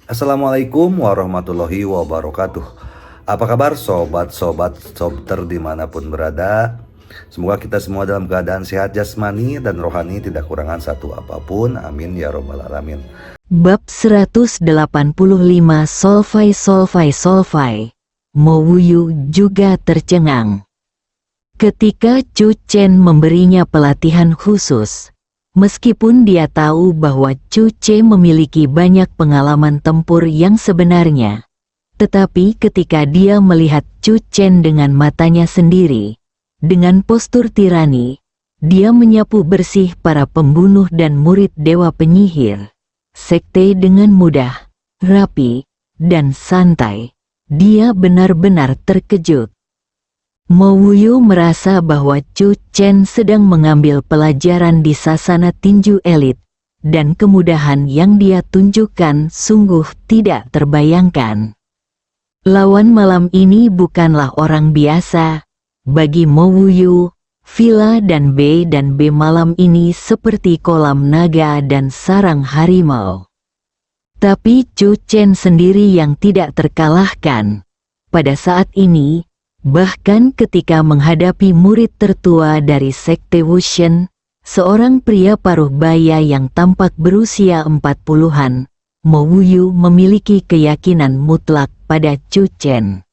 Assalamualaikum warahmatullahi wabarakatuh. Apa kabar sobat-sobat sobter dimanapun berada? Semoga kita semua dalam keadaan sehat jasmani dan rohani, tidak kurangan satu apapun. Amin ya robbal alamin. Bab 185 Solvay. Mowuyu juga tercengang. Ketika Chu Chen memberinya pelatihan khusus, meskipun dia tahu bahwa Chu Che memiliki banyak pengalaman tempur yang sebenarnya, tetapi ketika dia melihat Chu Chen dengan matanya sendiri, dengan postur tirani, dia menyapu bersih para pembunuh dan murid dewa penyihir sekte dengan mudah, rapi, dan santai. Dia benar-benar terkejut. Mowuyu merasa bahwa Chu Chen sedang mengambil pelajaran di sasana tinju elit, dan kemudahan yang dia tunjukkan sungguh tidak terbayangkan. Lawan malam ini bukanlah orang biasa. Bagi Mowuyu, Villa dan B malam ini seperti kolam naga dan sarang harimau. Tapi Chu Chen sendiri yang tidak terkalahkan. Pada saat ini, bahkan ketika menghadapi murid tertua dari sekte Wushen, seorang pria paruh baya yang tampak berusia 40-an, Mowuyu memiliki keyakinan mutlak pada Chu Chen.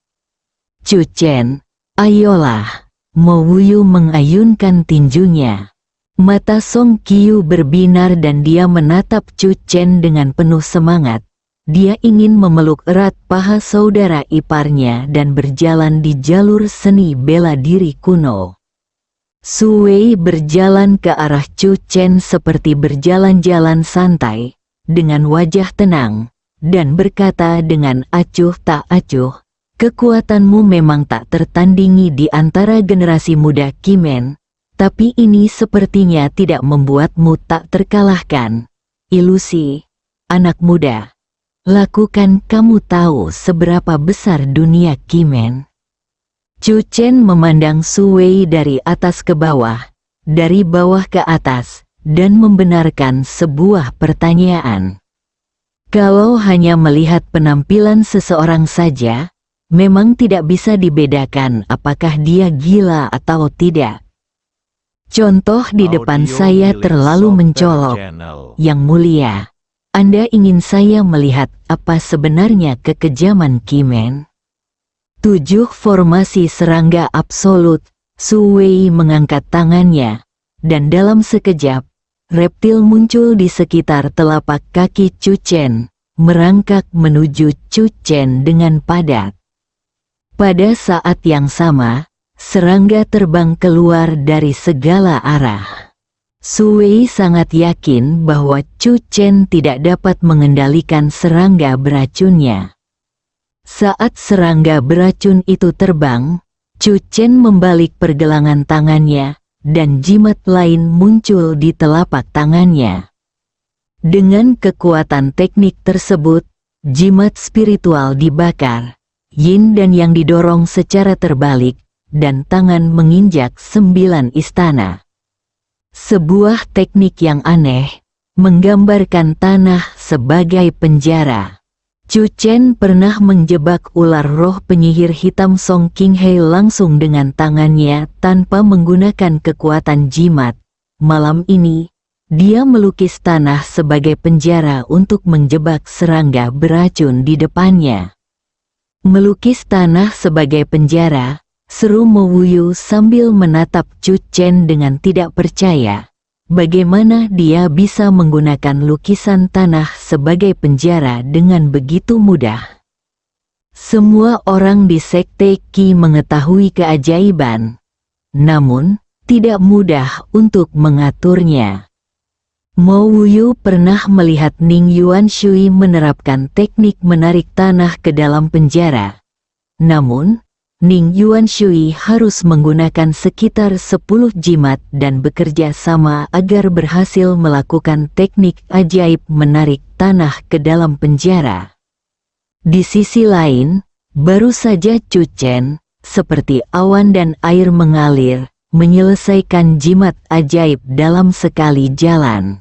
Chu Chen, ayolah. Mowuyu mengayunkan tinjunya. Mata Song Qiu berbinar dan dia menatap Chu Chen dengan penuh semangat. Dia ingin memeluk erat paha saudara iparnya dan berjalan di jalur seni bela diri kuno. Su Wei berjalan ke arah Chu Chen seperti berjalan-jalan santai, dengan wajah tenang, dan berkata dengan acuh tak acuh, "Kekuatanmu memang tak tertandingi di antara generasi muda Kimen. Tapi ini sepertinya tidak membuatmu tak terkalahkan. Ilusi, anak muda. Lakukan, kamu tahu seberapa besar dunia Kimen?" Chu Chen memandang Su Wei dari atas ke bawah, dari bawah ke atas, dan membenarkan sebuah pertanyaan. Kalau hanya melihat penampilan seseorang saja, memang tidak bisa dibedakan apakah dia gila atau tidak. Contoh di depan saya terlalu mencolok. Yang mulia, Anda ingin saya melihat apa sebenarnya kekejaman Kimen? 7 formasi serangga absolut. Su Wei mengangkat tangannya, dan dalam sekejap, reptil muncul di sekitar telapak kaki Chu Chen, merangkak menuju Chu Chen dengan padat. Pada saat yang sama, serangga terbang keluar dari segala arah. Su Wei sangat yakin bahwa Chu Chen tidak dapat mengendalikan serangga beracunnya. Saat serangga beracun itu terbang, Chu Chen membalik pergelangan tangannya, dan jimat lain muncul di telapak tangannya. Dengan kekuatan teknik tersebut, jimat spiritual dibakar, yin dan yang didorong secara terbalik, dan tangan menginjak 9 istana. Sebuah teknik yang aneh, menggambarkan tanah sebagai penjara. Chu Chen pernah menjebak ular roh penyihir hitam Song Qinghai langsung dengan tangannya tanpa menggunakan kekuatan jimat. Malam ini, dia melukis tanah sebagai penjara untuk menjebak serangga beracun di depannya. Melukis tanah sebagai penjara, seru Mowuyu sambil menatap Chu Chen dengan tidak percaya. Bagaimana dia bisa menggunakan lukisan tanah sebagai penjara dengan begitu mudah? Semua orang di sekte Qi mengetahui keajaiban, namun tidak mudah untuk mengaturnya. Mowuyu pernah melihat Ning Yuanshui menerapkan teknik menarik tanah ke dalam penjara. Namun, Ning Yuanshui harus menggunakan sekitar 10 jimat dan bekerja sama agar berhasil melakukan teknik ajaib menarik tanah ke dalam penjara. Di sisi lain, baru saja Chu Chen, seperti awan dan air mengalir, menyelesaikan jimat ajaib dalam sekali jalan.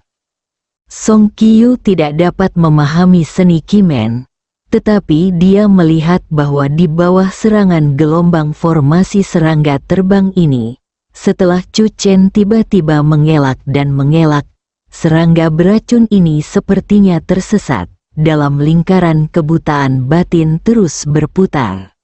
Song Qiu tidak dapat memahami seni Kimen, tetapi dia melihat bahwa di bawah serangan gelombang formasi serangga terbang ini, setelah Chu Chen tiba-tiba mengelak dan mengelak, serangga beracun ini sepertinya tersesat dalam lingkaran kebutaan batin terus berputar.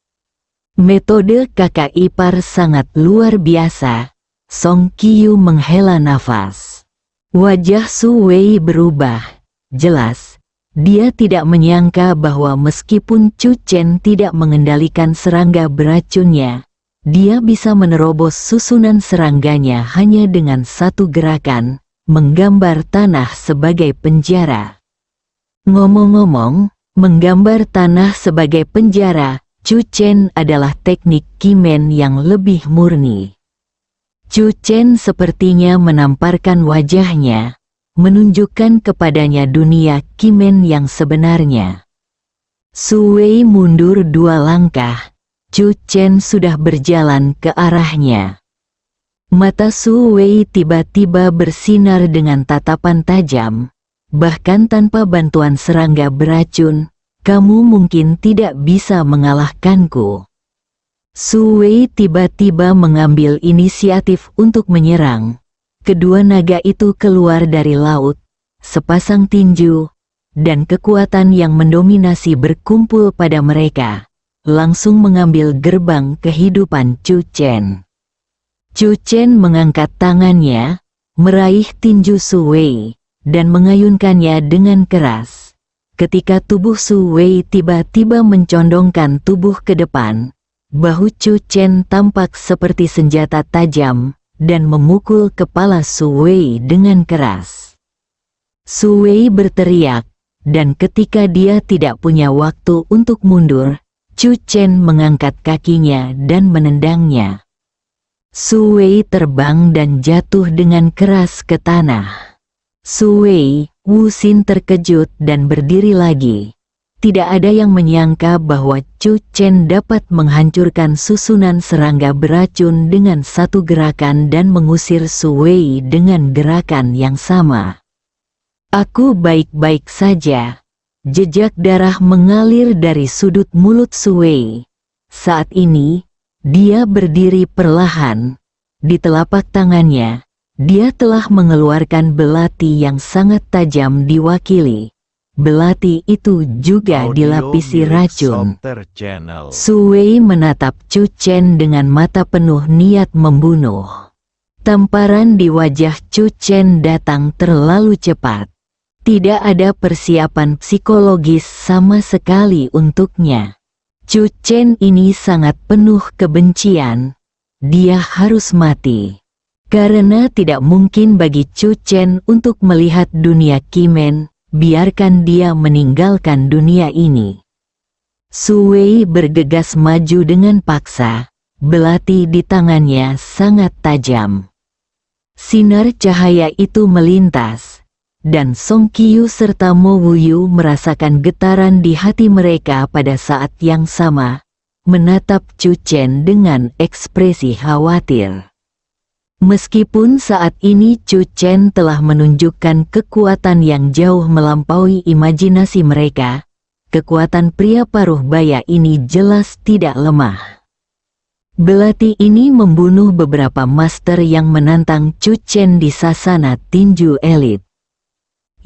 Metode kakak ipar sangat luar biasa. Song Qiu menghela nafas. Wajah Su Wei berubah. Jelas, dia tidak menyangka bahwa meskipun Chu Chen tidak mengendalikan serangga beracunnya, dia bisa menerobos susunan serangganya hanya dengan satu gerakan, menggambar tanah sebagai penjara. Ngomong-ngomong, menggambar tanah sebagai penjara, Chu Chen adalah teknik Kimen yang lebih murni. Chu Chen sepertinya menamparkan wajahnya, menunjukkan kepadanya dunia Kimen yang sebenarnya. Su Wei mundur 2 langkah, Chu Chen sudah berjalan ke arahnya. Mata Su Wei tiba-tiba bersinar dengan tatapan tajam, bahkan tanpa bantuan serangga beracun, kamu mungkin tidak bisa mengalahkanku. Su Wei tiba-tiba mengambil inisiatif untuk menyerang. Kedua naga itu keluar dari laut, sepasang tinju, dan kekuatan yang mendominasi berkumpul pada mereka, langsung mengambil gerbang kehidupan Chu Chen. Chu Chen mengangkat tangannya, meraih tinju Su Wei, dan mengayunkannya dengan keras. Ketika tubuh Su Wei tiba-tiba mencondongkan tubuh ke depan, bahu Chu Chen tampak seperti senjata tajam, dan memukul kepala Su Wei dengan keras. Su Wei berteriak, dan ketika dia tidak punya waktu untuk mundur, Chu Chen mengangkat kakinya dan menendangnya. Su Wei terbang dan jatuh dengan keras ke tanah. Su Wei, Wu Xin terkejut dan berdiri lagi. Tidak ada yang menyangka bahwa Chu Chen dapat menghancurkan susunan serangga beracun dengan satu gerakan dan mengusir Su Wei dengan gerakan yang sama. Aku baik-baik saja. Jejak darah mengalir dari sudut mulut Su Wei. Saat ini, dia berdiri perlahan. Di telapak tangannya, dia telah mengeluarkan belati yang sangat tajam diwakili. Belati itu juga dilapisi racun. Su Wei menatap Chu Chen dengan mata penuh niat membunuh. Tamparan di wajah Chu Chen datang terlalu cepat. Tidak ada persiapan psikologis sama sekali untuknya. Chu Chen ini sangat penuh kebencian. Dia harus mati. Karena tidak mungkin bagi Chu Chen untuk melihat dunia Kimen, biarkan dia meninggalkan dunia ini. Su Wei bergegas maju dengan paksa, belati di tangannya sangat tajam. Sinar cahaya itu melintas, dan Song Qiu serta Mo Wuyu merasakan getaran di hati mereka pada saat yang sama, menatap Chu Chen dengan ekspresi khawatir. Meskipun saat ini Chu Chen telah menunjukkan kekuatan yang jauh melampaui imajinasi mereka, kekuatan pria paruh baya ini jelas tidak lemah. Belati ini membunuh beberapa master yang menantang Chu Chen di sasana tinju elit.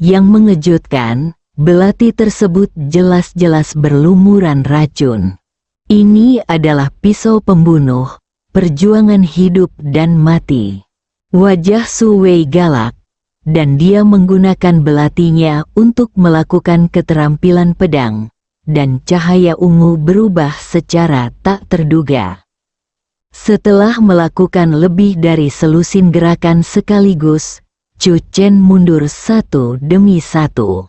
Yang mengejutkan, belati tersebut jelas-jelas berlumuran racun. Ini adalah pisau pembunuh, perjuangan hidup dan mati. Wajah Su Wei galak, dan dia menggunakan belatinya untuk melakukan keterampilan pedang, dan cahaya ungu berubah secara tak terduga. Setelah melakukan lebih dari selusin gerakan sekaligus, Chu Chen mundur satu demi satu.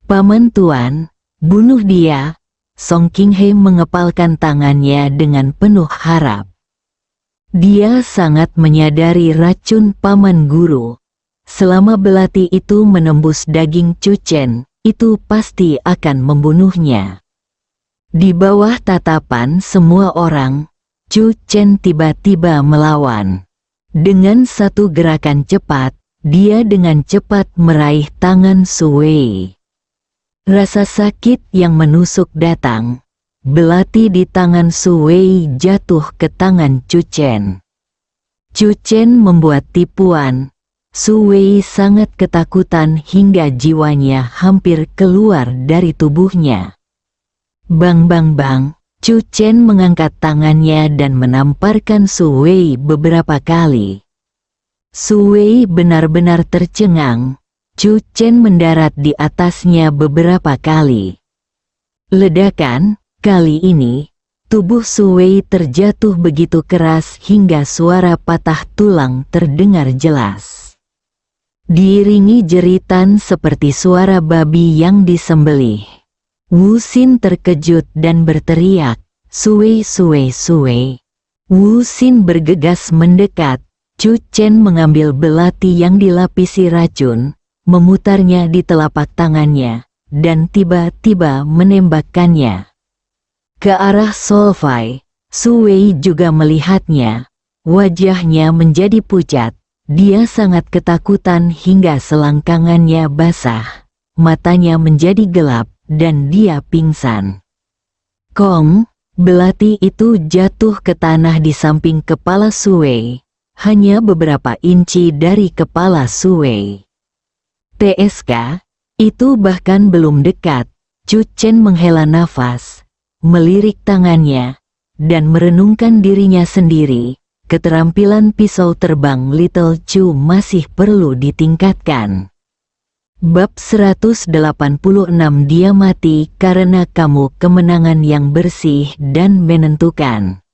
Paman Tuan, bunuh dia. Song Qinghe mengepalkan tangannya dengan penuh harap. Dia sangat menyadari racun paman guru. Selama belati itu menembus daging Chu Chen, itu pasti akan membunuhnya. Di bawah tatapan semua orang, Chu Chen tiba-tiba melawan. Dengan satu gerakan cepat, dia dengan cepat meraih tangan Su Wei. Rasa sakit yang menusuk datang. Belati di tangan Su Wei jatuh ke tangan Chu Chen. Chu Chen membuat tipuan. Su Wei sangat ketakutan hingga jiwanya hampir keluar dari tubuhnya. Bang bang bang, Chu Chen mengangkat tangannya dan menamparkan Su Wei beberapa kali. Su Wei benar-benar tercengang. Chu Chen mendarat di atasnya beberapa kali. Ledakan, kali ini, tubuh Su Wei terjatuh begitu keras hingga suara patah tulang terdengar jelas. Diiringi jeritan seperti suara babi yang disembelih. Wu Xin terkejut dan berteriak, "Su Wei, Su Wei, Su Wei." Wu Xin bergegas mendekat. Chu Chen mengambil belati yang dilapisi racun, memutarnya di telapak tangannya, dan tiba-tiba menembakkannya ke arah Solvay. Su Wei juga melihatnya. Wajahnya menjadi pucat. Dia sangat ketakutan hingga selangkangannya basah. Matanya menjadi gelap, dan dia pingsan. Kong, belati itu jatuh ke tanah di samping kepala Su Wei. Hanya beberapa inci dari kepala Su Wei. TSK, itu bahkan belum dekat. Chu Chen menghela nafas, melirik tangannya, dan merenungkan dirinya sendiri. Keterampilan pisau terbang Little Chu masih perlu ditingkatkan. Bab 186. Dia mati karena kamu, kemenangan yang bersih dan menentukan.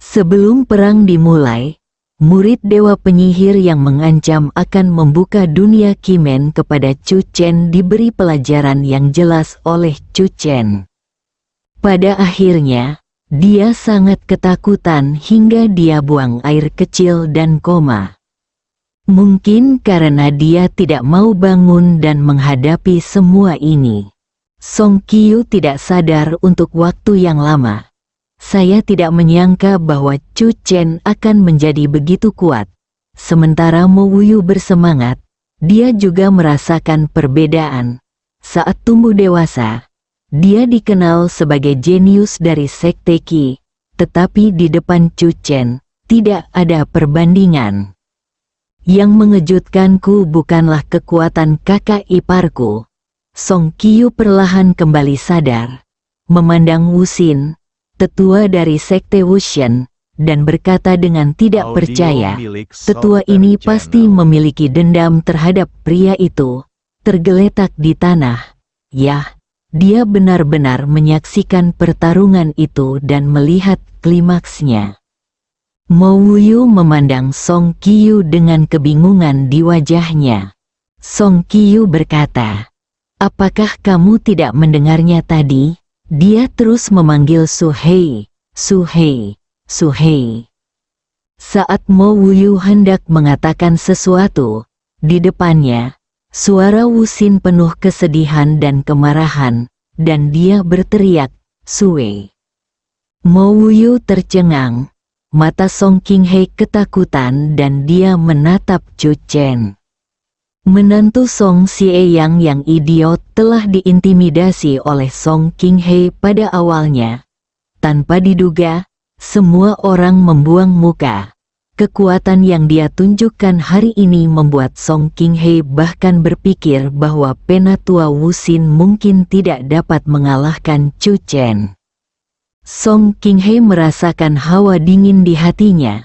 Sebelum perang dimulai, murid dewa penyihir yang mengancam akan membuka dunia Kimen kepada Chu Chen diberi pelajaran yang jelas oleh Chu Chen. Pada akhirnya, dia sangat ketakutan hingga dia buang air kecil dan koma. Mungkin karena dia tidak mau bangun dan menghadapi semua ini. Song Qiu tidak sadar untuk waktu yang lama. Saya tidak menyangka bahwa Chu Chen akan menjadi begitu kuat. Sementara Mo Wuyu bersemangat, dia juga merasakan perbedaan. Saat tumbuh dewasa, dia dikenal sebagai jenius dari Sekte Qi, tetapi di depan Chu Chen, tidak ada perbandingan. Yang mengejutkanku bukanlah kekuatan kakak iparku. Song Qiu perlahan kembali sadar, memandang Wu Xin, tetua dari Sekte Wushen, dan berkata dengan tidak percaya, tetua ini pasti memiliki dendam terhadap pria itu. Tergeletak di tanah. Yah. Dia benar-benar menyaksikan pertarungan itu dan melihat klimaksnya. Mo Wuyu memandang Song Qiu dengan kebingungan di wajahnya. Song Qiu berkata, "Apakah kamu tidak mendengarnya tadi?" Dia terus memanggil Su Hei, Su Hei, Su Hei. Saat Mo Wuyu hendak mengatakan sesuatu, di depannya, suara Wu Xin penuh kesedihan dan kemarahan, dan dia berteriak, "Su Wei." Mo Wuyu tercengang, mata Song Qinghai ketakutan dan dia menatap Chu Chen. Menantu Song Xieyang yang idiot telah diintimidasi oleh Song Qinghai pada awalnya. Tanpa diduga, semua orang membuang muka. Kekuatan yang dia tunjukkan hari ini membuat Song Qinghai bahkan berpikir bahwa penatua Wu Xin mungkin tidak dapat mengalahkan Chu Chen. Song Qinghai merasakan hawa dingin di hatinya.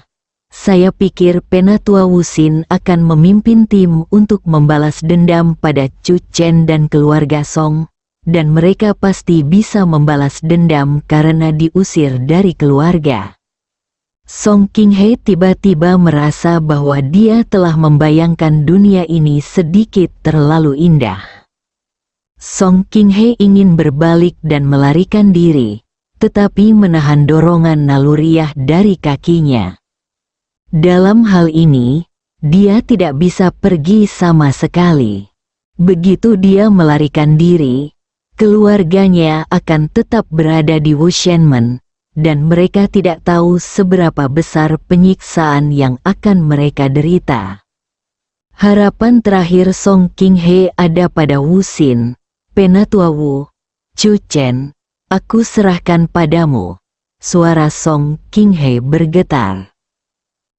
Saya pikir penatua Wu Xin akan memimpin tim untuk membalas dendam pada Chu Chen dan keluarga Song, dan mereka pasti bisa membalas dendam karena diusir dari keluarga. Song Qinghai tiba-tiba merasa bahwa dia telah membayangkan dunia ini sedikit terlalu indah. Song Qinghai ingin berbalik dan melarikan diri, tetapi menahan dorongan naluriah dari kakinya. Dalam hal ini, dia tidak bisa pergi sama sekali. Begitu dia melarikan diri, keluarganya akan tetap berada di Wushenmen, dan mereka tidak tahu seberapa besar penyiksaan yang akan mereka derita. Harapan terakhir Song Qinghe ada pada Wu Xin. Penatua Wu, Chu Chen, aku serahkan padamu. Suara Song Qinghe bergetar.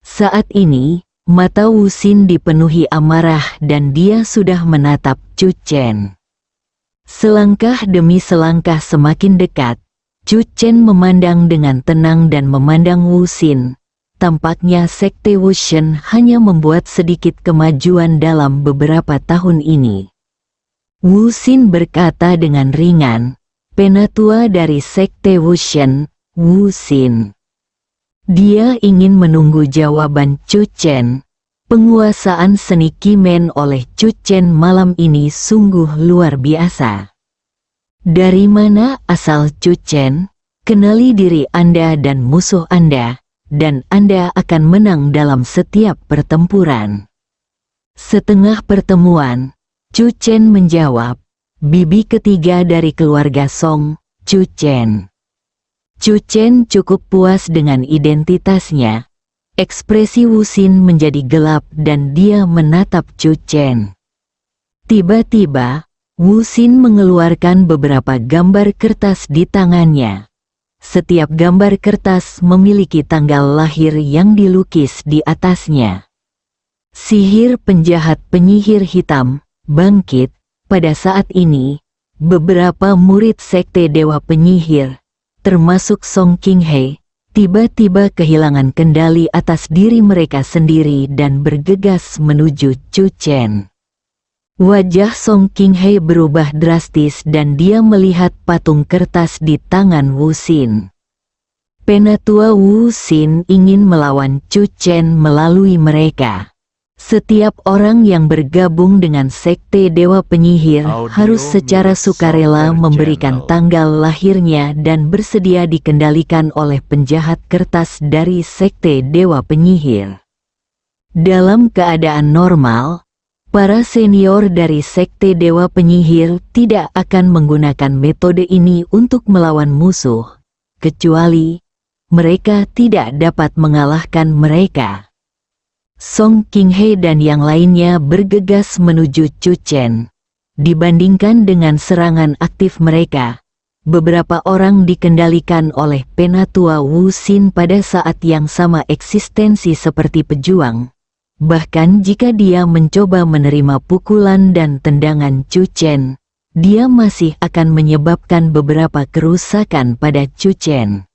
Saat ini, mata Wu Xin dipenuhi amarah dan dia sudah menatap Chu Chen. Selangkah demi selangkah semakin dekat, Chu Chen memandang dengan tenang dan memandang Wu Xin. Tampaknya sekte Wushen hanya membuat sedikit kemajuan dalam beberapa tahun ini. Wu Xin berkata dengan ringan, "Penatua dari sekte Wushen, Wu Xin." Dia ingin menunggu jawaban Chu Chen. Penguasaan seni Qimen oleh Chu Chen malam ini sungguh luar biasa. Dari mana asal Chu Chen? Kenali diri Anda dan musuh Anda, dan Anda akan menang dalam setiap pertempuran. Setengah pertemuan, Chu Chen menjawab, bibi ketiga dari keluarga Song, Chu Chen. Chu Chen cukup puas dengan identitasnya. Ekspresi Wu Xin menjadi gelap dan dia menatap Chu Chen. Tiba-tiba, Wu Xin mengeluarkan beberapa gambar kertas di tangannya. Setiap gambar kertas memiliki tanggal lahir yang dilukis di atasnya. Sihir penjahat penyihir hitam bangkit. Pada saat ini, beberapa murid sekte Dewa Penyihir, termasuk Song Qinghe, tiba-tiba kehilangan kendali atas diri mereka sendiri dan bergegas menuju Chu Chen. Wajah Song Qinghe berubah drastis dan dia melihat patung kertas di tangan Wu Xin. Penatua Wu Xin ingin melawan Chu Chen melalui mereka. Setiap orang yang bergabung dengan sekte Dewa Penyihir harus secara sukarela memberikan tanggal lahirnya dan bersedia dikendalikan oleh penjahat kertas dari sekte Dewa Penyihir. Dalam keadaan normal, para senior dari sekte Dewa Penyihir tidak akan menggunakan metode ini untuk melawan musuh, kecuali mereka tidak dapat mengalahkan mereka. Song Qinghe dan yang lainnya bergegas menuju Chu Chen. Dibandingkan dengan serangan aktif mereka, beberapa orang dikendalikan oleh Penatua Wu Xin pada saat yang sama eksistensi seperti pejuang. Bahkan jika dia mencoba menerima pukulan dan tendangan Chu Chen, dia masih akan menyebabkan beberapa kerusakan pada Chu Chen.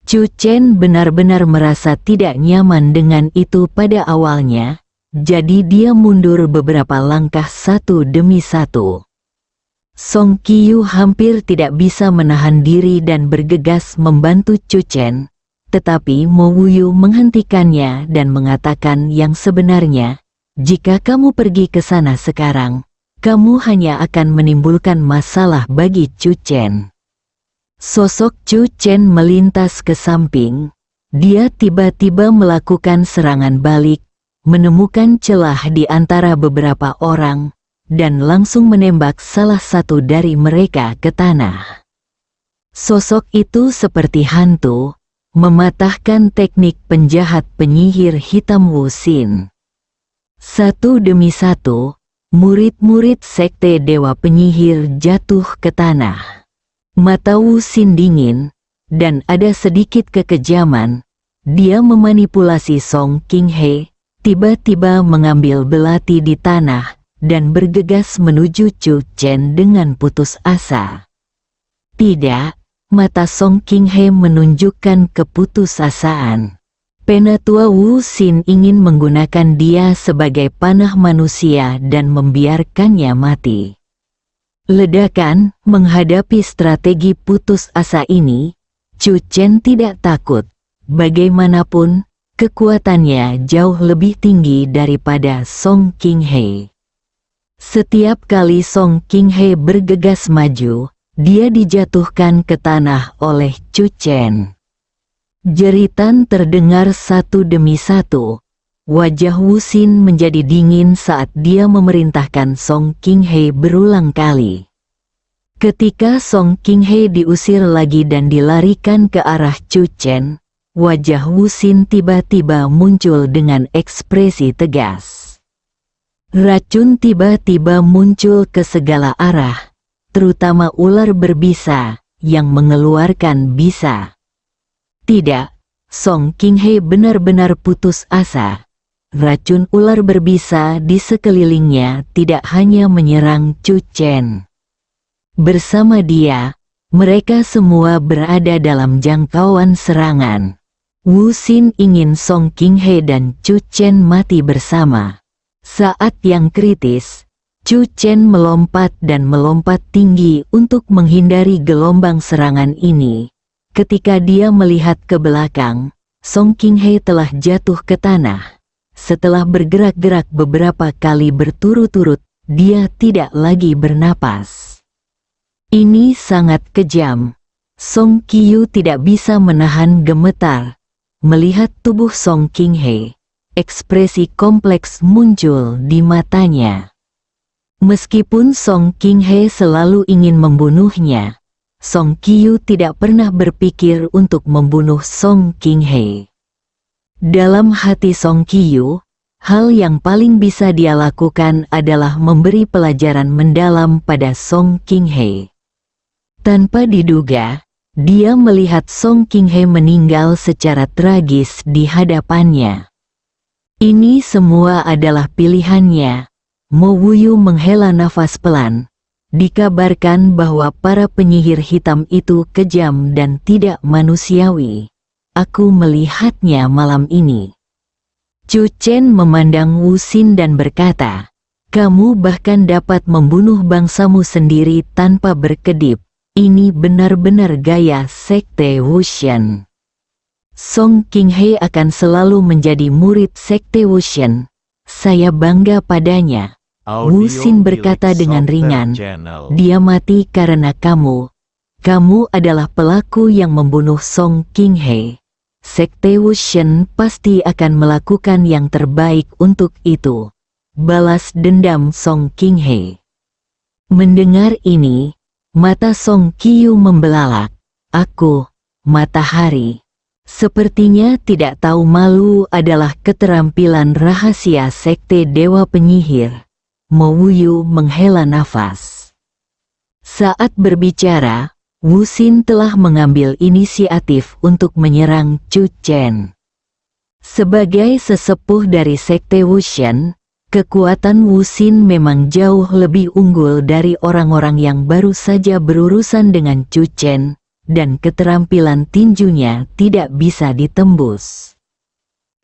Chu Chen benar-benar merasa tidak nyaman dengan itu pada awalnya, jadi dia mundur beberapa langkah satu demi satu. Song Qiyu hampir tidak bisa menahan diri dan bergegas membantu Chu Chen, tetapi Mo Wuyu menghentikannya dan mengatakan yang sebenarnya, jika kamu pergi ke sana sekarang, kamu hanya akan menimbulkan masalah bagi Chu Chen. Sosok Chu Chen melintas ke samping. Dia tiba-tiba melakukan serangan balik, menemukan celah di antara beberapa orang, dan langsung menembak salah satu dari mereka ke tanah. Sosok itu seperti hantu, mematahkan teknik penjahat penyihir hitam Wu Xin. Satu demi satu, murid-murid sekte Dewa Penyihir jatuh ke tanah. Mata Wu Xin dingin, dan ada sedikit kekejaman. Dia memanipulasi Song Qinghe, tiba-tiba mengambil belati di tanah, dan bergegas menuju Chu Chen dengan putus asa. Tidak, mata Song Qinghe menunjukkan keputusasaan. Penatua Wu Xin ingin menggunakan dia sebagai panah manusia dan membiarkannya mati. Ledakan menghadapi strategi putus asa ini, Chu Chen tidak takut. Bagaimanapun, kekuatannya jauh lebih tinggi daripada Song Qinghe. Setiap kali Song Qinghe bergegas maju, dia dijatuhkan ke tanah oleh Chu Chen. Jeritan terdengar satu demi satu. Wajah Wu Xin menjadi dingin saat dia memerintahkan Song Qinghe berulang kali. Ketika Song Qinghe diusir lagi dan dilarikan ke arah Chu Chen, wajah Wu Xin tiba-tiba muncul dengan ekspresi tegas. Racun tiba-tiba muncul ke segala arah, terutama ular berbisa yang mengeluarkan bisa. Tidak, Song Qinghe benar-benar putus asa. Racun ular berbisa di sekelilingnya tidak hanya menyerang Chu Chen. Bersama dia, mereka semua berada dalam jangkauan serangan. Wu Xin ingin Song Qinghe dan Chu Chen mati bersama. Saat yang kritis, Chu Chen melompat dan melompat tinggi untuk menghindari gelombang serangan ini. Ketika dia melihat ke belakang, Song Qinghe telah jatuh ke tanah. Setelah bergerak-gerak beberapa kali berturut-turut, dia tidak lagi bernapas. Ini sangat kejam. Song Qiyu tidak bisa menahan gemetar. Melihat tubuh Song Qinghe, ekspresi kompleks muncul di matanya. Meskipun Song Qinghe selalu ingin membunuhnya, Song Qiyu tidak pernah berpikir untuk membunuh Song Qinghe. Dalam hati Song Qiyu, hal yang paling bisa dia lakukan adalah memberi pelajaran mendalam pada Song Qinghe. Tanpa diduga, dia melihat Song Qinghe meninggal secara tragis di hadapannya. Ini semua adalah pilihannya. Mo Wuyu menghela nafas pelan. Dikabarkan bahwa para penyihir hitam itu kejam dan tidak manusiawi. Aku melihatnya malam ini. Chu Chen memandang Wu Xin dan berkata, "Kamu bahkan dapat membunuh bangsamu sendiri tanpa berkedip. Ini benar-benar gaya Sekte Wushan." Song Qinghe akan selalu menjadi murid Sekte Wushan. Saya bangga padanya. Wu Xin berkata dengan ringan, "Dia mati karena kamu. Kamu adalah pelaku yang membunuh Song Qinghe. Sekte Wushan pasti akan melakukan yang terbaik untuk itu." Balas dendam Song Qinghe. Mendengar ini, mata Song Qiyu membelalak. "Aku, matahari, sepertinya tidak tahu malu adalah keterampilan rahasia Sekte Dewa Penyihir." Mo Wuyu menghela nafas. Saat berbicara, Wu Xin telah mengambil inisiatif untuk menyerang Chu Chen. Sebagai sesepuh dari Sekte Wushan, kekuatan Wu Xin memang jauh lebih unggul dari orang-orang yang baru saja berurusan dengan Chu Chen, dan keterampilan tinjunya tidak bisa ditembus.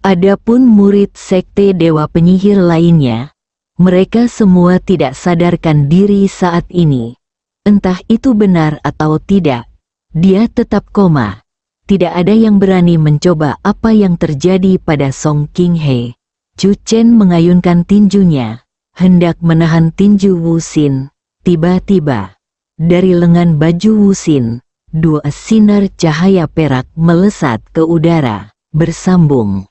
Adapun murid Sekte Dewa Penyihir lainnya, mereka semua tidak sadarkan diri saat ini. Entah itu benar atau tidak, dia tetap koma. Tidak ada yang berani mencoba apa yang terjadi pada Song Qinghe. Chu Chen mengayunkan tinjunya, hendak menahan tinju Wu Xin. Tiba-tiba, dari lengan baju Wu Xin, dua sinar cahaya perak melesat ke udara, bersambung.